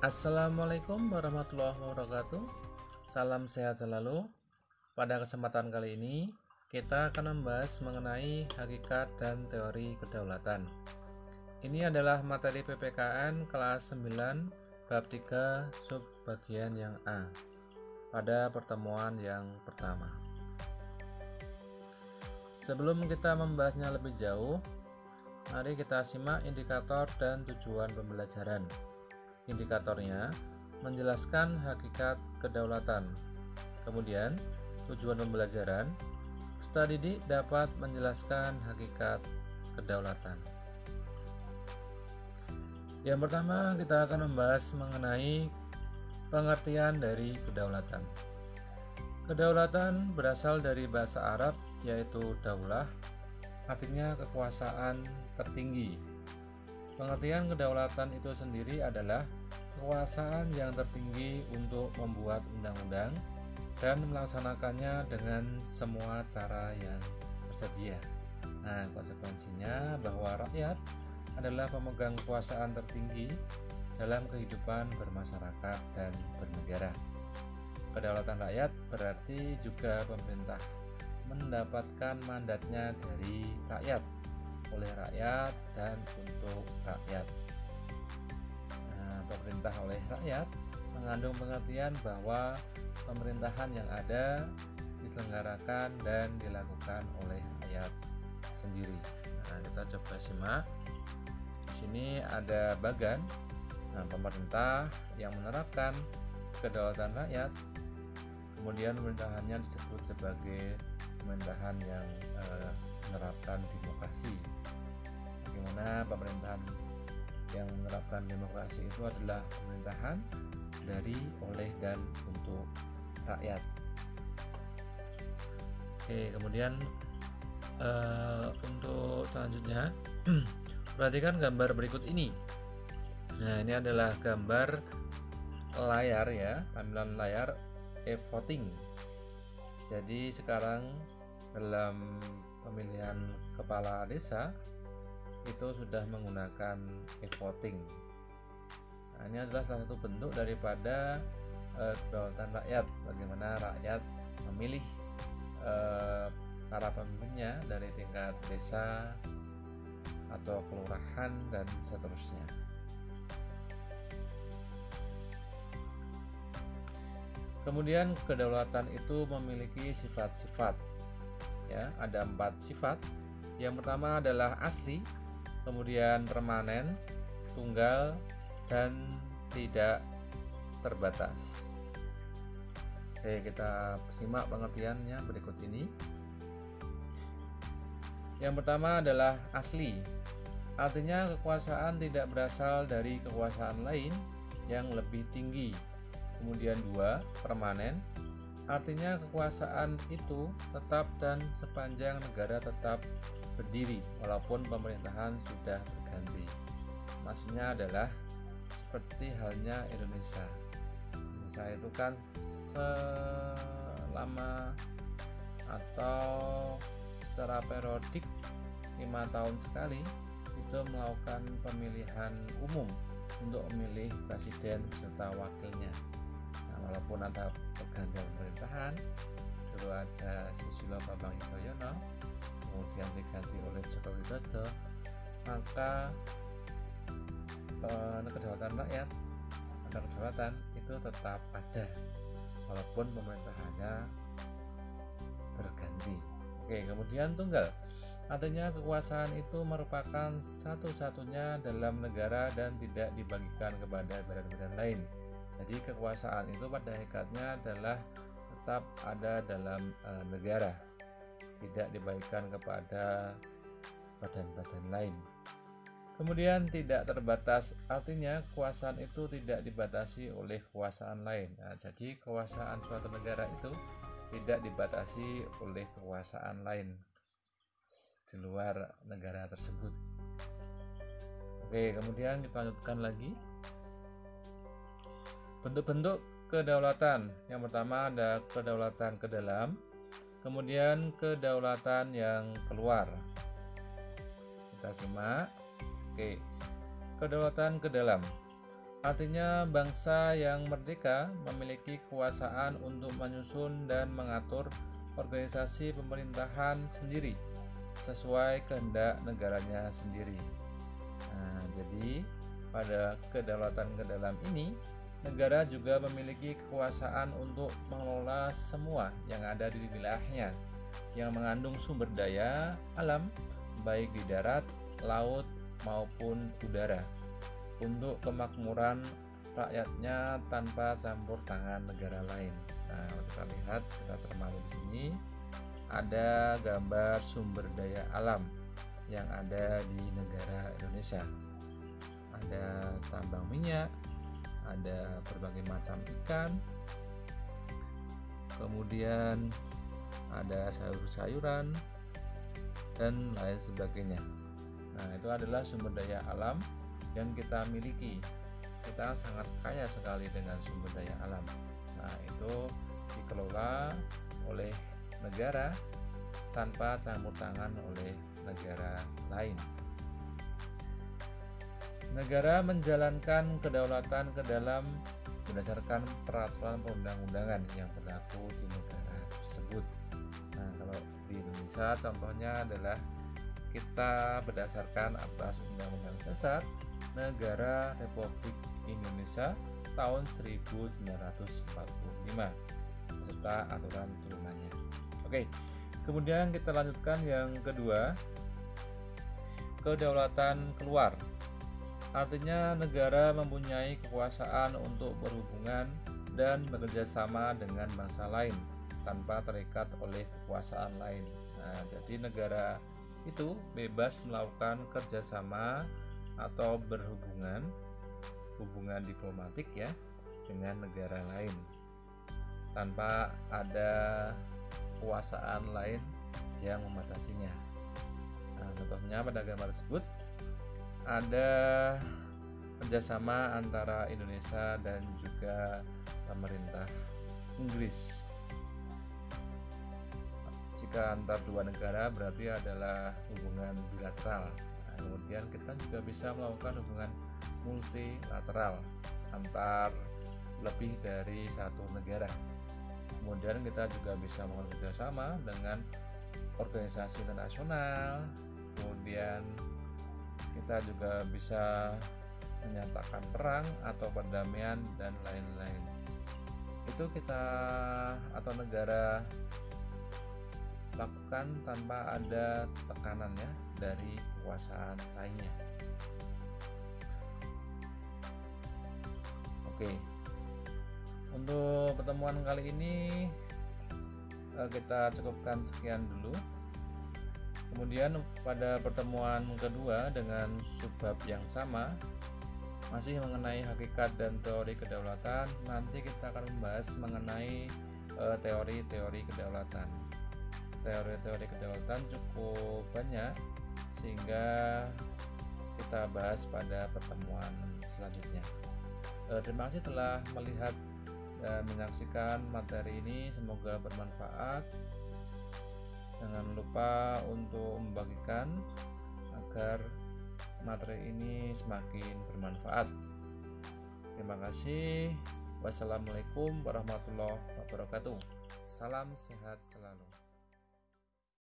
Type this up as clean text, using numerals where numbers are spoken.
Assalamualaikum warahmatullahi wabarakatuh. Salam sehat selalu. Pada kesempatan kali ini kita akan membahas mengenai hakikat dan teori kedaulatan. Ini adalah materi PPKN kelas 9 bab 3 sub bagian yang A pada pertemuan yang pertama. Sebelum kita membahasnya lebih jauh, mari kita simak indikator dan tujuan pembelajaran. Indikatornya menjelaskan hakikat kedaulatan. Kemudian, tujuan pembelajaran, peserta didik dapat menjelaskan hakikat kedaulatan. Yang pertama, kita akan membahas mengenai pengertian dari kedaulatan. Kedaulatan berasal dari bahasa Arab yaitu daulah, artinya kekuasaan tertinggi. Pengertian kedaulatan itu sendiri adalah kekuasaan yang tertinggi untuk membuat undang-undang dan melaksanakannya dengan semua cara yang tersedia. Nah, konsekuensinya bahwa rakyat adalah pemegang kekuasaan tertinggi dalam kehidupan bermasyarakat dan bernegara. Kedaulatan rakyat berarti juga pemerintah mendapatkan mandatnya dari rakyat, oleh rakyat dan untuk rakyat. Pemerintah oleh rakyat mengandung pengertian bahwa pemerintahan yang ada diselenggarakan dan dilakukan oleh rakyat sendiri. Nah, kita coba simak. Di sini ada bagan. Nah, pemerintah yang menerapkan kedaulatan rakyat, kemudian pemerintahannya disebut sebagai pemerintahan yang menerapkan demokrasi. Bagaimana pemerintahan yang menerapkan demokrasi itu adalah pemerintahan dari, oleh, dan untuk rakyat. Oke, kemudian untuk selanjutnya perhatikan gambar berikut ini. Nah, ini adalah gambar layar ya, tampilan layar e-voting. Jadi sekarang dalam pemilihan kepala desa itu sudah menggunakan e-voting. Nah, ini adalah salah satu bentuk daripada kedaulatan rakyat, bagaimana rakyat memilih para pemimpinnya dari tingkat desa atau kelurahan dan seterusnya. Kemudian kedaulatan itu memiliki sifat-sifat. Ya, ada 4 sifat. Yang pertama adalah asli, kemudian permanen, tunggal, dan tidak terbatas. Oke, kita simak pengertiannya berikut ini. Yang pertama adalah asli, artinya kekuasaan tidak berasal dari kekuasaan lain yang lebih tinggi. Kemudian 2, permanen, artinya kekuasaan itu tetap dan sepanjang negara tetap berdiri walaupun pemerintahan sudah berganti. Maksudnya adalah seperti halnya Indonesia. Indonesia itu kan selama atau secara periodik 5 tahun sekali itu melakukan pemilihan umum untuk memilih presiden beserta wakilnya. Nah, walaupun ada pergantian pemerintahan, dulu ada Susilo Bambang Yudhoyono, kemudian diganti oleh Joko Widodo, maka kedaulatan rakyat, kedaulatan itu tetap ada walaupun pemerintahannya berganti. Oke, kemudian tunggal, artinya kekuasaan itu merupakan satu-satunya dalam negara dan tidak dibagikan kepada badan-badan lain. Jadi kekuasaan itu pada hakikatnya adalah tetap ada dalam negara, tidak dibagikan kepada badan-badan lain. Kemudian tidak terbatas, artinya kekuasaan itu tidak dibatasi oleh kekuasaan lain. Nah, jadi kekuasaan suatu negara itu tidak dibatasi oleh kekuasaan lain di luar negara tersebut. Oke, kemudian kita lanjutkan lagi. Bentuk-bentuk kedaulatan. Yang pertama ada kedaulatan ke dalam, kemudian kedaulatan yang keluar. Kita simak. Oke, kedaulatan ke dalam. Artinya bangsa yang merdeka memiliki kekuasaan untuk menyusun dan mengatur organisasi pemerintahan sendiri sesuai kehendak negaranya sendiri. Nah, jadi pada kedaulatan ke dalam ini, negara juga memiliki kekuasaan untuk mengelola semua yang ada di wilayahnya yang mengandung sumber daya alam baik di darat, laut maupun udara untuk kemakmuran rakyatnya tanpa campur tangan negara lain. Nah, kita lihat, kita cermati di sini ada gambar sumber daya alam yang ada di negara Indonesia. Ada tambang minyak, ada berbagai macam ikan, kemudian ada sayur-sayuran dan lain sebagainya. Nah, itu adalah sumber daya alam yang kita miliki. Kita sangat kaya sekali dengan sumber daya alam. Nah, itu dikelola oleh negara tanpa campur tangan oleh negara lain. Negara menjalankan kedaulatan ke dalam berdasarkan peraturan perundang-undangan yang berlaku di negara tersebut. Nah, kalau di Indonesia contohnya adalah kita berdasarkan atas Undang-Undang Dasar Negara Republik Indonesia tahun 1945 beserta aturan turunannya. Oke, kemudian kita lanjutkan yang kedua, kedaulatan keluar. Artinya negara mempunyai kekuasaan untuk berhubungan dan bekerja sama dengan bangsa lain tanpa terikat oleh kekuasaan lain. Nah, jadi negara itu bebas melakukan kerjasama atau hubungan diplomatik ya dengan negara lain tanpa ada kekuasaan lain yang membatasinya. Nah, contohnya pada gambar tersebut ada kerjasama antara Indonesia dan juga pemerintah Inggris. Jika antar dua negara berarti adalah hubungan bilateral. Nah, kemudian kita juga bisa melakukan hubungan multilateral antar lebih dari satu negara. Kemudian kita juga bisa melakukan kerjasama dengan organisasi internasional. Kemudian kita juga bisa menyatakan perang atau perdamaian dan lain-lain. Itu kita atau negara lakukan tanpa ada tekanannya dari kekuasaan lainnya. Oke, untuk pertemuan kali ini kita cukupkan sekian dulu. Kemudian pada pertemuan kedua dengan subbab yang sama masih mengenai hakikat dan teori kedaulatan, nanti kita akan membahas mengenai teori-teori kedaulatan. Teori-teori kedaulatan cukup banyak sehingga kita bahas pada pertemuan selanjutnya. Terima kasih telah melihat dan menyaksikan materi ini, semoga bermanfaat. Jangan lupa untuk membagikan agar materi ini semakin bermanfaat. Terima kasih. Wassalamualaikum warahmatullahi wabarakatuh. Salam sehat selalu.